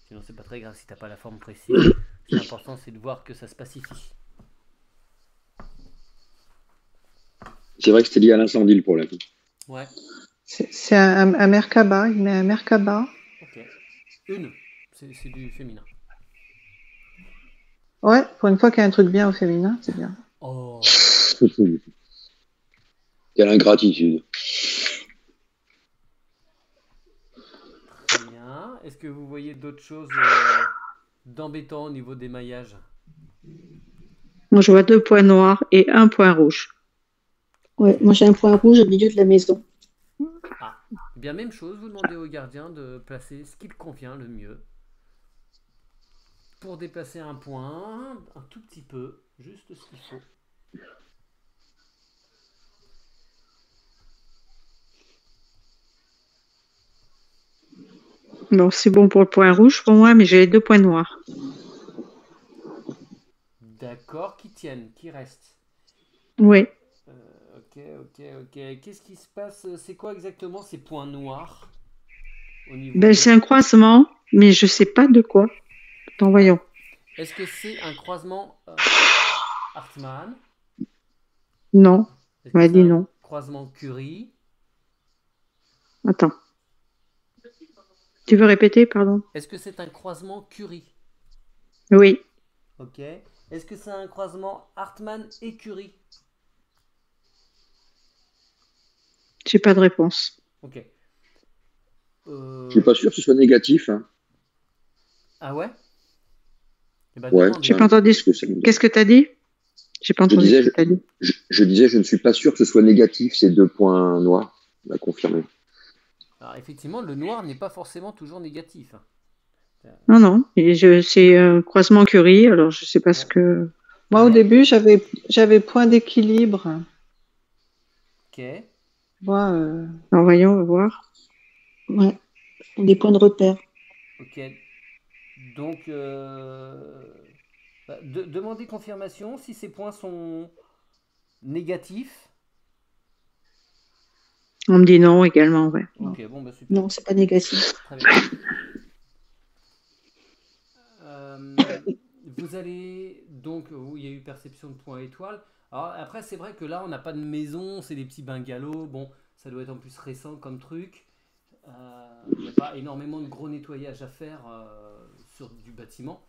Sinon c'est pas très grave si t'as pas la forme précise. L'important c'est de voir que ça se pacifie. C'est vrai que c'était lié à l'incendie le problème. Ouais. C'est un Merkaba, il met un Merkaba. Ok. Une. C'est du féminin. Ouais, pour une fois qu'il y a un truc bien au féminin, c'est bien. Oh. Quelle ingratitude. Très bien. Est-ce que vous voyez d'autres choses d'embêtant au niveau des maillages? Moi, je vois 2 points noirs et 1 point rouge. Ouais, moi j'ai un point rouge au milieu de la maison. Ah, bien même chose, vous demandez au gardien de placer ce qui lui convient le mieux. Pour déplacer un point, un tout petit peu, juste ce qu'il faut. Bon, c'est bon pour le point rouge pour moi, mais j'ai les 2 points noirs. D'accord, qui tiennent, qui restent. Oui. Ok. Qu'est-ce qui se passe? C'est quoi exactement ces points noirs au niveau Ben, c'est un croisement, mais je sais pas de quoi. Attends, voyons. Est-ce que c'est un croisement Hartmann? Non. Est-ce On que m'a c'est dit un non. croisement Curie? Attends. Tu veux répéter, pardon? Est-ce que c'est un croisement Curie? Oui. Ok. Est-ce que c'est un croisement Hartmann et Curie? J'ai pas de réponse. Ok. Je suis pas sûr que ce soit négatif. Hein. Ah ouais? Eh ben, Ouais. demande. J'ai pas entendu. Qu'est-ce que t'as dit? J'ai pas entendu ce que t'as dit. Je disais, je ne suis pas sûr que ce soit négatif, ces 2 points noirs. On l'a confirmé. Alors effectivement, le noir n'est pas forcément toujours négatif. Non. C'est un croisement Curie, alors je sais pas ce que. Moi, au début, j'avais point d'équilibre. Ok. Moi, Alors, voyons, on va voir. Ouais, ce sont des points de repère. Ok. Donc, demandez confirmation si ces points sont négatifs. On me dit non également, ouais. Ok, bon, bah super. Non, c'est pas négatif. Très bien. Vous allez donc, il y a eu perception de points étoiles. Alors après, c'est vrai que là, on n'a pas de maison, c'est des petits bungalows. Bon, ça doit être en plus récent comme truc. Il n'y a pas énormément de gros nettoyage à faire sur du bâtiment.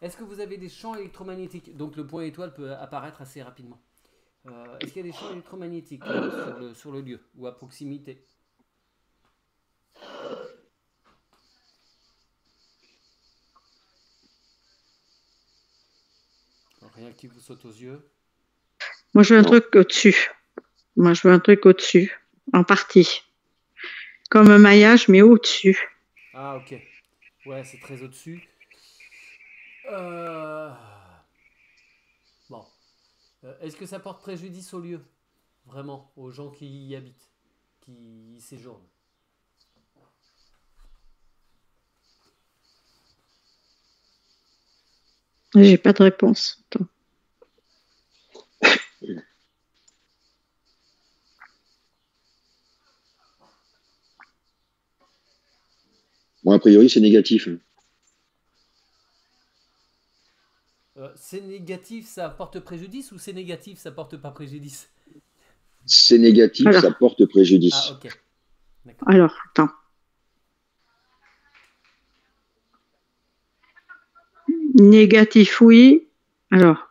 Est-ce que vous avez des champs électromagnétiques? Donc le point étoile peut apparaître assez rapidement. Est-ce qu'il y a des champs électromagnétiques là, sur le lieu ou à proximité? Rien qui vous saute aux yeux? Moi, je veux un truc au-dessus. Moi, je veux un truc au-dessus, en partie. Comme un maillage, mais au-dessus. Ah, ok. Ouais, c'est très au-dessus. Euh, Bon. Est-ce que ça porte préjudice au lieu? Vraiment, aux gens qui y habitent, qui y séjournent? J'ai pas de réponse. Attends. Bon, a priori, c'est négatif. C'est négatif, ça porte préjudice ou c'est négatif, ça porte pas préjudice? C'est négatif, Alors. ça porte préjudice. Ah, ok. D'accord. Alors, attends. Négatif, oui. Alors.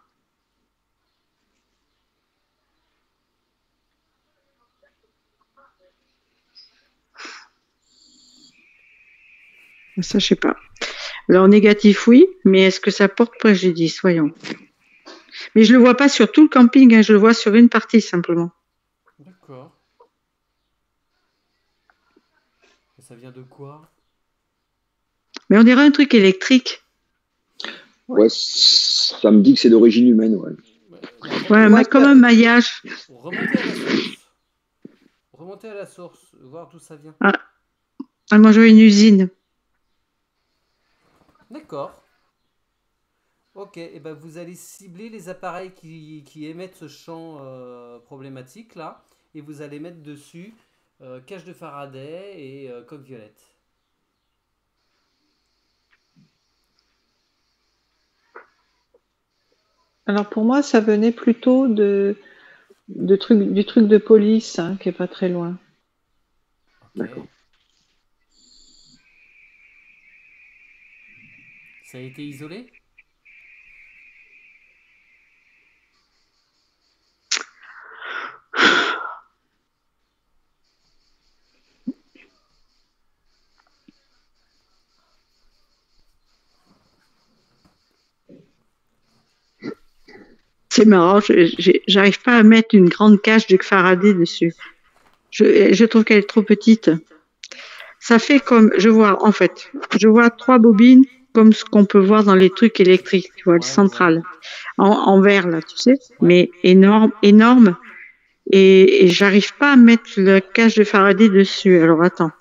Ça, je sais pas. Alors, négatif, oui, mais est-ce que ça porte préjudice? Voyons. Mais je le vois pas sur tout le camping, hein, je le vois sur une partie simplement. D'accord. Et ça vient de quoi? Mais on dirait un truc électrique. Ouais, ça me dit que c'est d'origine humaine, ouais. Ouais, mais comme un maillage. Remontez à la source. Remontez à la source, voir d'où ça vient. Ah, moi, je vois une usine. D'accord. Ok, et ben vous allez cibler les appareils qui émettent ce champ problématique là, et vous allez mettre dessus cage de Faraday et coque violette. Alors pour moi, ça venait plutôt du truc de police, hein, qui est pas très loin. Ok. D'accord. Ça a été isolé? C'est marrant, j'arrive pas à mettre une grande cage de Faraday dessus. Je trouve qu'elle est trop petite. Ça fait comme, je vois 3 bobines comme ce qu'on peut voir dans les trucs électriques, tu vois, les Ouais, centrales, en verre là, tu sais, Ouais. mais énorme. Et j'arrive pas à mettre le cage de Faraday dessus. Alors attends.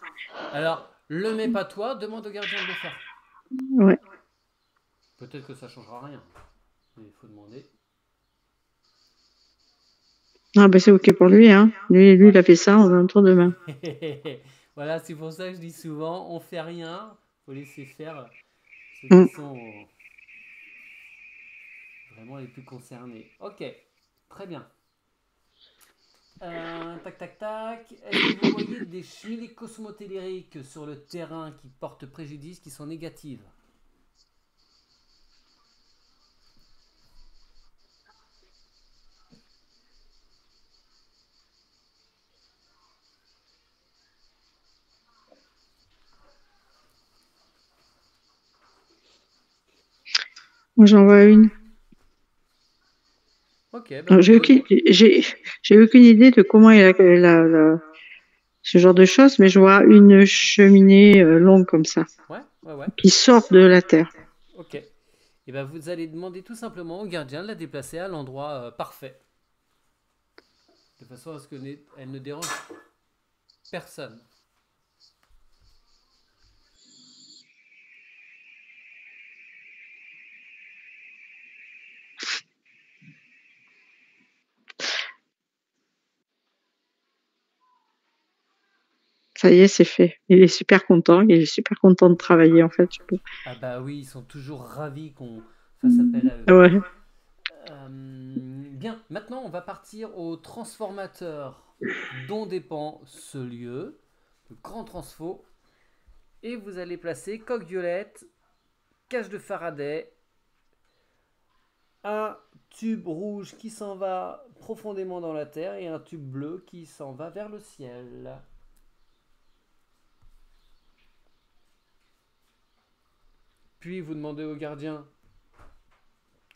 Alors, le mets pas toi, demande au gardien de le faire. Ouais. Peut-être que ça changera rien, mais il faut demander. Ah ben c'est ok pour lui, hein. Lui, il a fait ça en un tour de main. Voilà, c'est pour ça que je dis souvent, on fait rien, faut laisser faire ceux Mm. qui sont vraiment les plus concernés. Ok, très bien. Tac, tac, tac. Est-ce que vous voyez des cheminées cosmotelluriques sur le terrain qui portent préjudice, qui sont négatives? Moi j'en vois une. Ok, bah Alors, j'ai aucune idée de comment il a ce genre de choses, mais je vois une cheminée longue comme ça, ouais. qui sort de la terre. Ok. Et ben vous allez demander tout simplement au gardien de la déplacer à l'endroit parfait. De façon à ce qu'elle ne dérange personne. Ça y est, c'est fait. Il est super content. Il est super content de travailler, en fait. Ah bah oui, ils sont toujours ravis qu'on fasse appel à eux. Ouais. Bien, maintenant on va partir au transformateur dont dépend ce lieu, le grand transfo. Et vous allez placer coque violette, cage de Faraday, un tube rouge qui s'en va profondément dans la terre et un tube bleu qui s'en va vers le ciel. Puis vous demandez au gardien.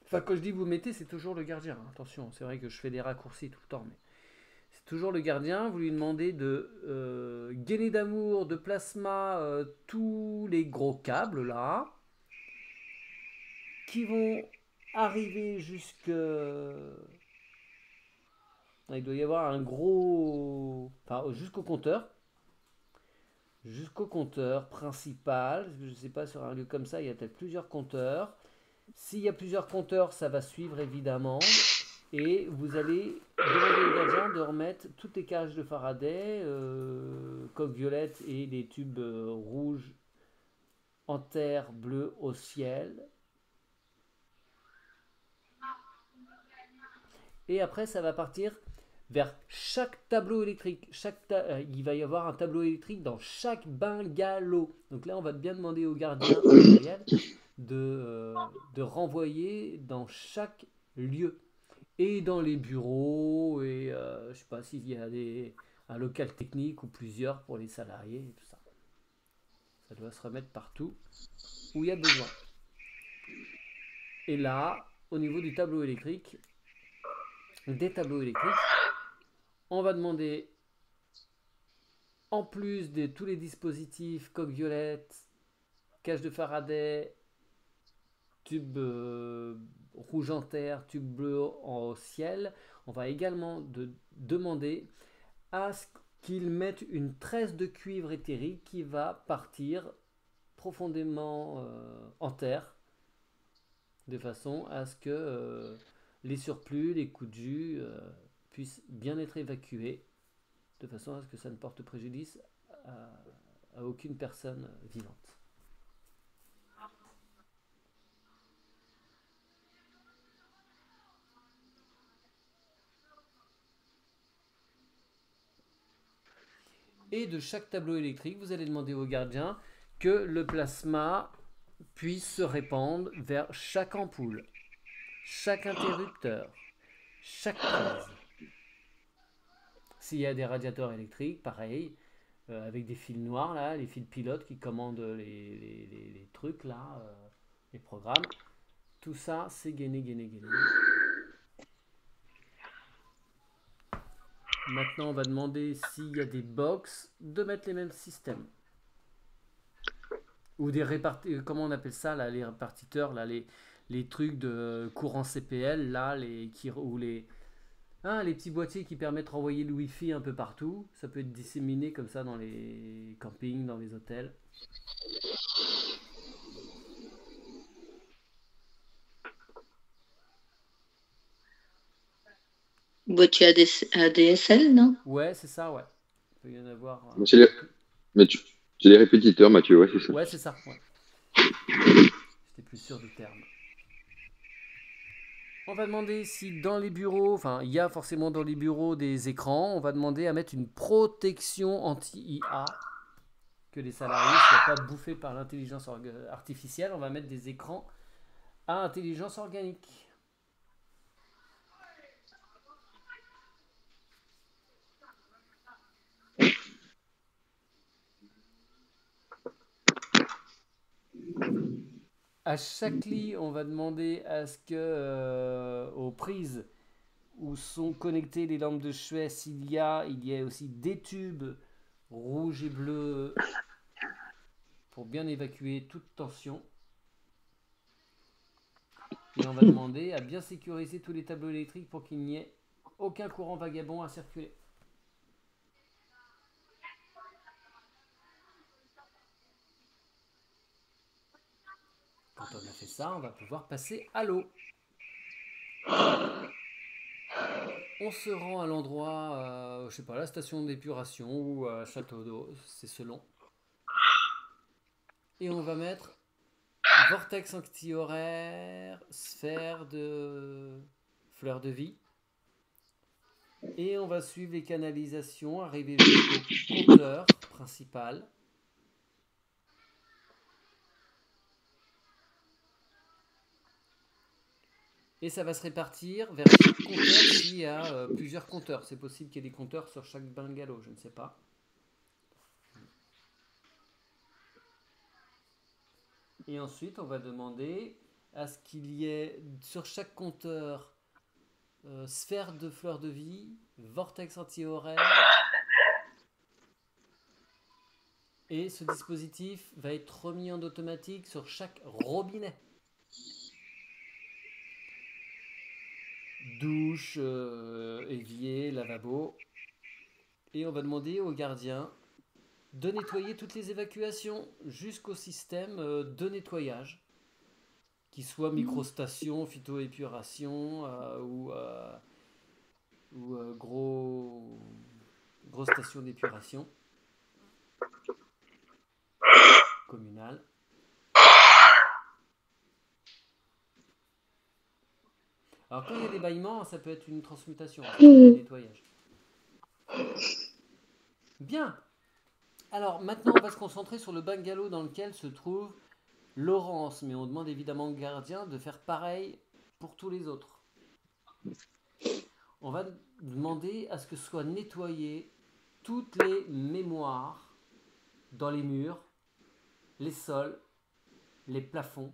Enfin, quand je dis vous mettez, c'est toujours le gardien. Attention, c'est vrai que je fais des raccourcis tout le temps, mais c'est toujours le gardien. Vous lui demandez de gainer d'amour, de plasma, tous les gros câbles là, qui vont arriver jusque. Il doit y avoir un gros. Enfin, jusqu'au compteur. Jusqu'au compteur principal. Je ne sais pas, sur un lieu comme ça, il y a peut-être plusieurs compteurs. S'il y a plusieurs compteurs, ça va suivre évidemment. Et vous allez demander au gardien de remettre toutes les cages de Faraday, coque violette et les tubes rouges en terre, bleu au ciel. Et après, ça va partir vers chaque tableau électrique. Il va y avoir un tableau électrique dans chaque bungalow. Donc là, on va bien demander au gardien de renvoyer dans chaque lieu. Et dans les bureaux, et je ne sais pas s'il y a un local technique ou plusieurs pour les salariés et tout ça. Ça doit se remettre partout où il y a besoin. Et là, au niveau du tableau électrique, des tableaux électriques, on va demander, en plus de tous les dispositifs, coque violette, cage de Faraday, tube rouge en terre, tube bleu au ciel, on va également demander à ce qu'ils mettent une tresse de cuivre éthérique qui va partir profondément en terre, de façon à ce que les surplus, les coups de jus puissent bien être évacués, de façon à ce que ça ne porte préjudice à aucune personne vivante. Et de chaque tableau électrique, vous allez demander au gardien que le plasma puisse se répandre vers chaque ampoule, chaque interrupteur, chaque prise. S'il y a des radiateurs électriques, pareil, avec des fils noirs, là, les fils pilotes qui commandent les trucs, là, les programmes, tout ça, c'est gainé. Maintenant, on va demander s'il y a des box de mettre les mêmes systèmes. Ou des répartiteurs, comment on appelle ça, là, les répartiteurs, là, les trucs de courant CPL, là, les petits boîtiers qui permettent de renvoyer le Wi-Fi un peu partout. Ça peut être disséminé comme ça dans les campings, dans les hôtels. Boîtier ADSL, non? Ouais, c'est ça, ouais. Il peut y en avoir. C'est les répétiteurs, Mathieu, ouais, c'est ça. Ouais, c'est ça. Ouais. J'étais plus sûr du terme. On va demander si dans les bureaux, enfin, il y a forcément dans les bureaux des écrans, on va demander à mettre une protection anti-IA, que les salariés ne soient pas bouffés par l'intelligence artificielle. On va mettre des écrans à intelligence organique. À chaque lit, on va demander à ce que aux prises où sont connectées les lampes de chevet, il y a aussi des tubes rouges et bleus pour bien évacuer toute tension. Et on va demander à bien sécuriser tous les tableaux électriques pour qu'il n'y ait aucun courant vagabond à circuler. Quand on a fait ça, on va pouvoir passer à l'eau. On se rend à l'endroit, je sais pas, la station d'épuration ou à Château d'eau, c'est selon. Et on va mettre vortex anti-horaire, sphère de fleur de vie. Et on va suivre les canalisations, arriver jusqu'au compteur principal. Et ça va se répartir vers chaque compteur s'il y a plusieurs compteurs. C'est possible qu'il y ait des compteurs sur chaque bungalow, je ne sais pas. Et ensuite, on va demander à ce qu'il y ait sur chaque compteur sphère de fleurs de vie, vortex anti-horaire. Et ce dispositif va être remis en automatique sur chaque robinet. Douche, évier, lavabo. Et on va demander au gardien de nettoyer toutes les évacuations jusqu'au système de nettoyage, qui soit microstation, phytoépuration ou grosse station d'épuration communale. Alors quand il y a des bâillements, ça peut être une transmutation, un nettoyage. Bien. Alors maintenant, on va se concentrer sur le bungalow dans lequel se trouve Laurence, mais on demande évidemment au gardien de faire pareil pour tous les autres. On va demander à ce que soient nettoyées toutes les mémoires dans les murs, les sols, les plafonds,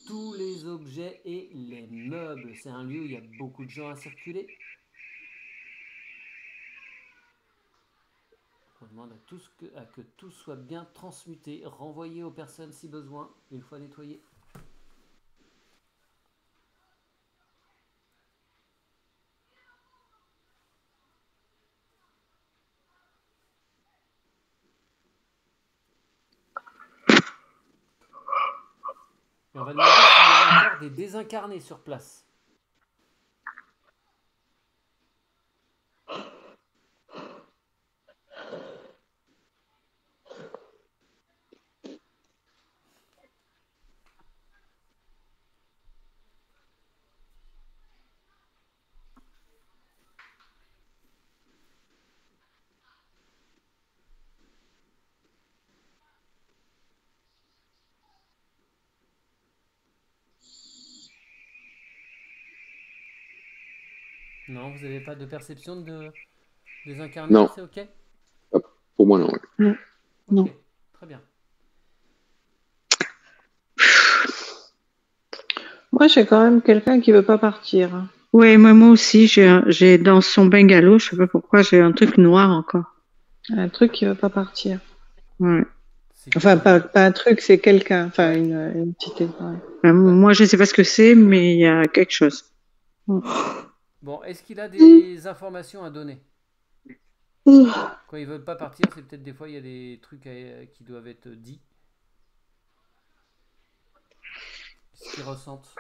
tous les objets et les meubles. C'est un lieu où il y a beaucoup de gens à circuler. On demande à que tout soit bien transmuté, renvoyé aux personnes si besoin, une fois nettoyé. Et on va demander s'il y a encore des désincarnés sur place. Non, vous n'avez pas de perception de désincarnés, Non. c'est ok? Pour moi, non. Non. Non. Ok, très bien. Moi, j'ai quand même quelqu'un qui veut pas partir. Ouais, moi aussi, j'ai dans son bungalow, je sais pas pourquoi, j'ai un truc noir encore. Un truc qui veut pas partir. Ouais. Enfin, pas un truc, c'est quelqu'un. Enfin, une entité. Ouais. Moi, je sais pas ce que c'est, mais il y a quelque chose. Bon, est-ce qu'il a des informations à donner? Quand ils veulent pas partir, c'est peut-être des fois il y a des trucs qui doivent être dits. Ce qu'ils ressentent.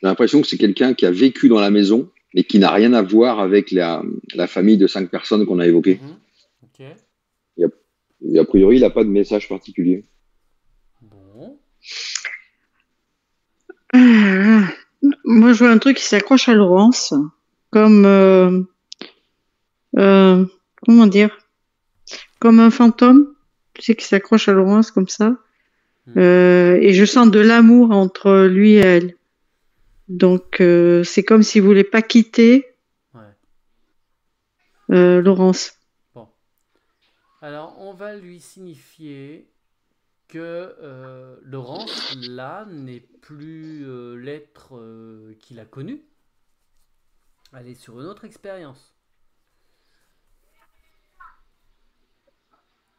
J'ai l'impression que c'est quelqu'un qui a vécu dans la maison, mais qui n'a rien à voir avec la famille de 5 personnes qu'on a évoquées. Ok. Et a priori, il n'a pas de message particulier. Bon. Moi, je vois un truc qui s'accroche à Laurence, comme comment dire, comme un fantôme, tu sais, qui s'accroche à Laurence comme ça. Et je sens de l'amour entre lui et elle. Donc, c'est comme s'il voulait pas quitter Laurence. Bon. Alors, on va lui signifier que Laurence, là, n'est plus l'être qu'il a connu. Elle est sur une autre expérience.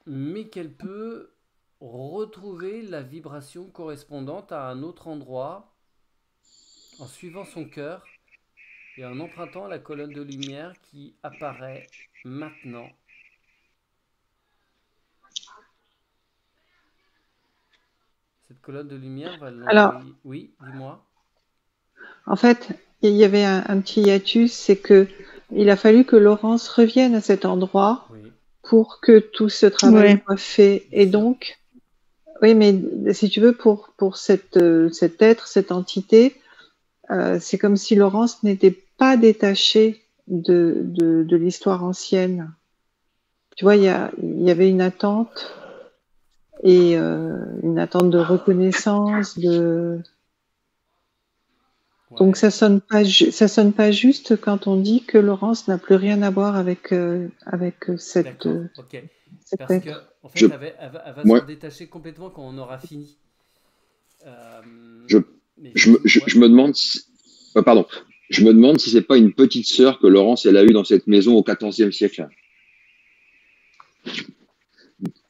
Mais qu'elle peut retrouver la vibration correspondante à un autre endroit en suivant son cœur et en empruntant la colonne de lumière qui apparaît maintenant. Cette colonne de lumière va l'envoyer... Alors, oui, dis-moi. En fait, il y avait un petit hiatus, c'est que il a fallu que Laurence revienne à cet endroit pour que tout ce travail soit fait. Et donc, oui, mais si tu veux, pour cet être, cette entité, c'est comme si Laurence n'était pas détachée de l'histoire ancienne. Tu vois, il y avait une attente et une attente de reconnaissance, donc ça sonne pas juste quand on dit que Laurence n'a plus rien à voir avec cette. D'accord, ok. cet Parce que, être. en fait, elle va s'en détacher complètement quand on aura fini. Je me demande si, pardon, je me demande si c'est pas une petite sœur que Laurence elle a eue dans cette maison au XIVe siècle.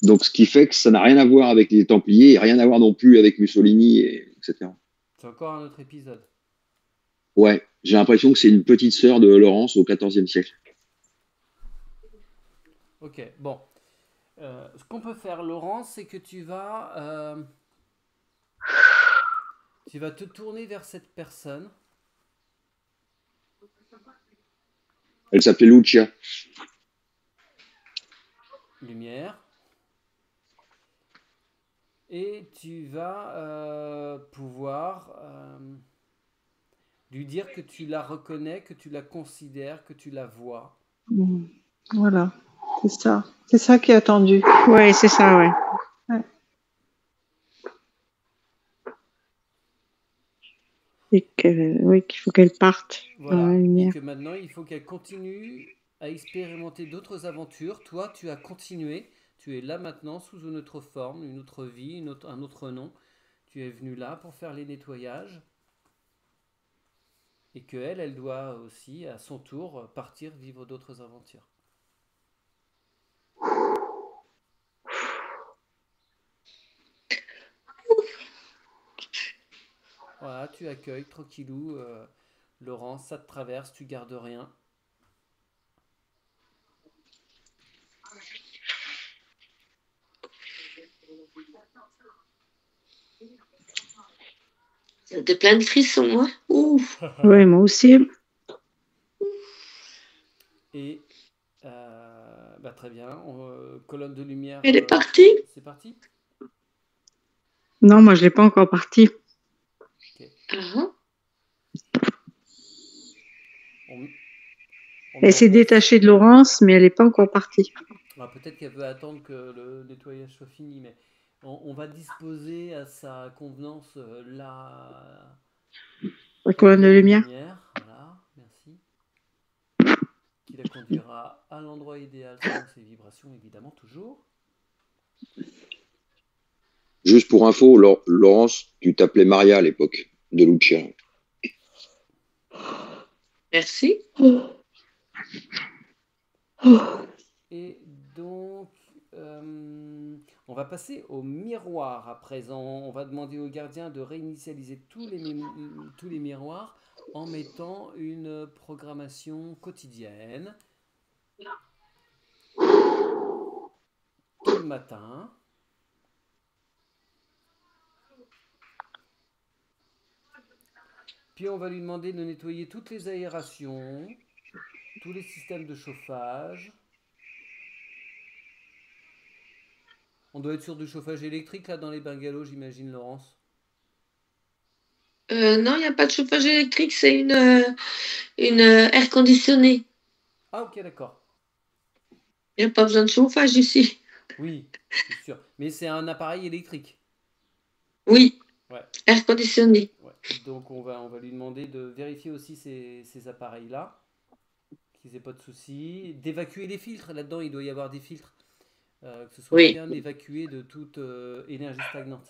Donc, ce qui fait que ça n'a rien à voir avec les Templiers et rien à voir non plus avec Mussolini, etc. C'est encore un autre épisode. Ouais, j'ai l'impression que c'est une petite sœur de Laurence au XIVe siècle. Ok, bon. Ce qu'on peut faire, Laurence, c'est que tu vas te tourner vers cette personne. Elle s'appelait Lucia. Lumière. Et tu vas pouvoir lui dire que tu la reconnais, que tu la considères, que tu la vois. Voilà, c'est ça qui est attendu. Ouais, c'est ça, ouais. Et qu'il faut qu'elle parte dans la lumière. Et que maintenant, il faut qu'elle continue à expérimenter d'autres aventures. Toi, tu as continué. Tu es là maintenant sous une autre forme, une autre vie, un autre nom. Tu es venu là pour faire les nettoyages. Et qu'elle, elle doit aussi, à son tour, partir vivre d'autres aventures. Voilà, tu accueilles tranquillou, Laurence, ça te traverse, tu gardes rien. C'était plein de frissons, hein. Ouf. Oui, moi aussi. Et très bien, colonne de lumière. Elle est partie. C'est parti. Non, moi je l'ai pas encore partie. Okay. Elle s'est détachée de Laurence, mais elle n'est pas encore partie. Alors, peut-être qu'elle veut attendre que le nettoyage soit fini, mais on va disposer à sa convenance la colonne de lumière. Voilà, merci. Qui la conduira à l'endroit idéal selon ses vibrations, évidemment, toujours. Juste pour info, Laurence, tu t'appelais Maria à l'époque de Lucia. Merci. Et donc, on va passer au miroir à présent. On va demander au gardien de réinitialiser tous les miroirs en mettant une programmation quotidienne. Tout le matin. Puis on va lui demander de nettoyer toutes les aérations, tous les systèmes de chauffage. On doit être sur du chauffage électrique là dans les bungalows, j'imagine, Laurence. Non, il n'y a pas de chauffage électrique, c'est une air conditionnée. Ah ok, d'accord. Il n'y a pas besoin de chauffage ici. Oui, c'est sûr. Mais c'est un appareil électrique. Oui. Ouais. Air conditionné. Ouais. Donc on va lui demander de vérifier aussi ces appareils-là, qu'ils n'aient pas de soucis, d'évacuer les filtres. Là-dedans, il doit y avoir des filtres. Que ce soit bien évacué de toute énergie stagnante.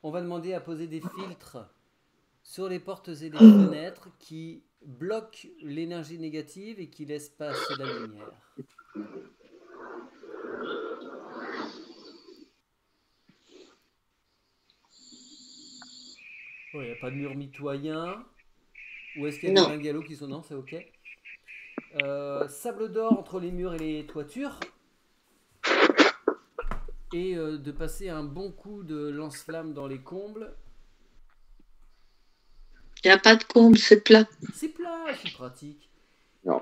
On va demander à poser des filtres sur les portes et les fenêtres qui bloquent l'énergie négative et qui laissent passer la lumière. Il n'y a pas de mur mitoyen. Ou est-ce qu'il y a des bungalows qui sont... Non, c'est ok. Sable d'or entre les murs et les toitures. Et de passer un bon coup de lance-flamme dans les combles. Il n'y a pas de comble, c'est plat. C'est plat, c'est pratique. Non.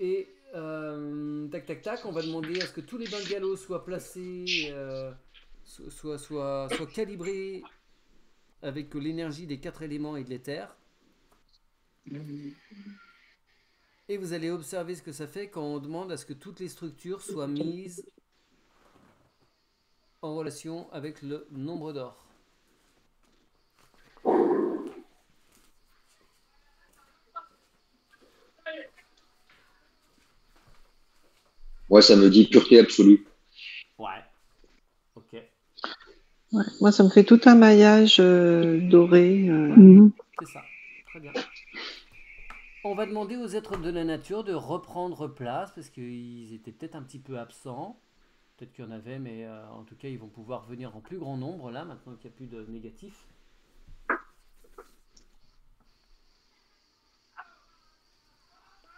Et tac, tac, tac. On va demander à ce que tous les bungalows soient placés, soient calibrés avec l'énergie des 4 éléments et de l'éther. Et vous allez observer ce que ça fait quand on demande à ce que toutes les structures soient mises en relation avec le nombre d'or. Moi, ça me dit pureté absolue. Ouais. Ok. Ouais. Moi, ça me fait tout un maillage doré. C'est ça. Très bien. On va demander aux êtres de la nature de reprendre place parce qu'ils étaient peut-être un petit peu absents. Peut-être qu'il y en avait, mais en tout cas, ils vont pouvoir venir en plus grand nombre là, maintenant qu'il n'y a plus de négatifs.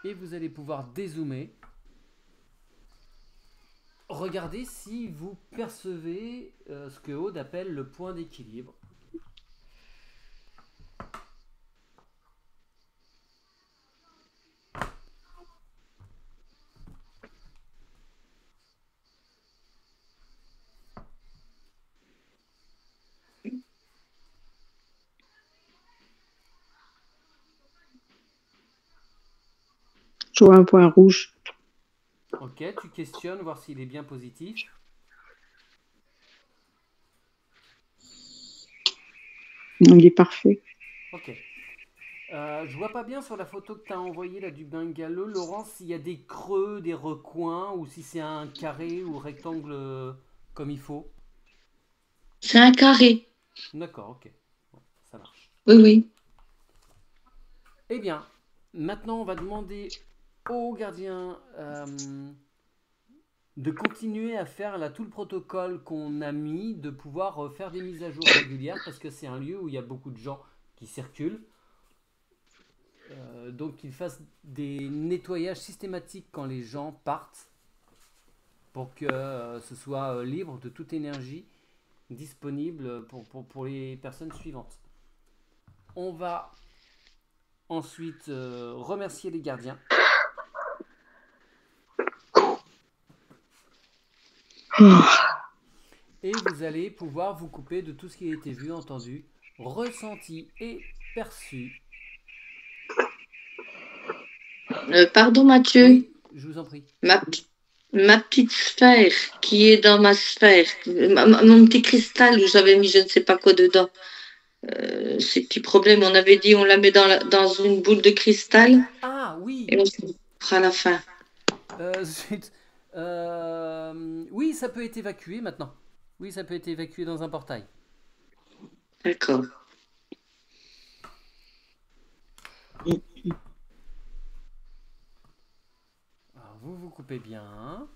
Et vous allez pouvoir dézoomer. Regardez si vous percevez ce que Aude appelle le point d'équilibre. Je vois un point rouge. Ok, tu questionnes, voir s'il est bien positif. Il est parfait. Ok. Je vois pas bien sur la photo que tu as envoyée là, du bungalow, Laurence, s'il y a des creux, des recoins, ou si c'est un carré ou rectangle comme il faut. C'est un carré. D'accord, ok. Bon, ça marche. Oui, oui. Eh bien, maintenant on va demander aux gardiens de continuer à faire là, tout le protocole qu'on a mis, de pouvoir faire des mises à jour régulières, parce que c'est un lieu où il y a beaucoup de gens qui circulent. Donc qu'ils fassent des nettoyages systématiques quand les gens partent, pour que ce soit libre de toute énergie disponible pour les personnes suivantes. On va ensuite remercier les gardiens. Et vous allez pouvoir vous couper de tout ce qui a été vu, entendu, ressenti et perçu. Pardon, Mathieu. Oui, je vous en prie. Ma petite sphère qui est dans ma sphère, mon petit cristal où j'avais mis je ne sais pas quoi dedans. Ces petits problèmes, on avait dit on la met dans une boule de cristal. Ah oui. Et on se fera à la fin. Oui, ça peut être évacué maintenant. Oui, ça peut être évacué dans un portail. D'accord. Alors, vous coupez bien.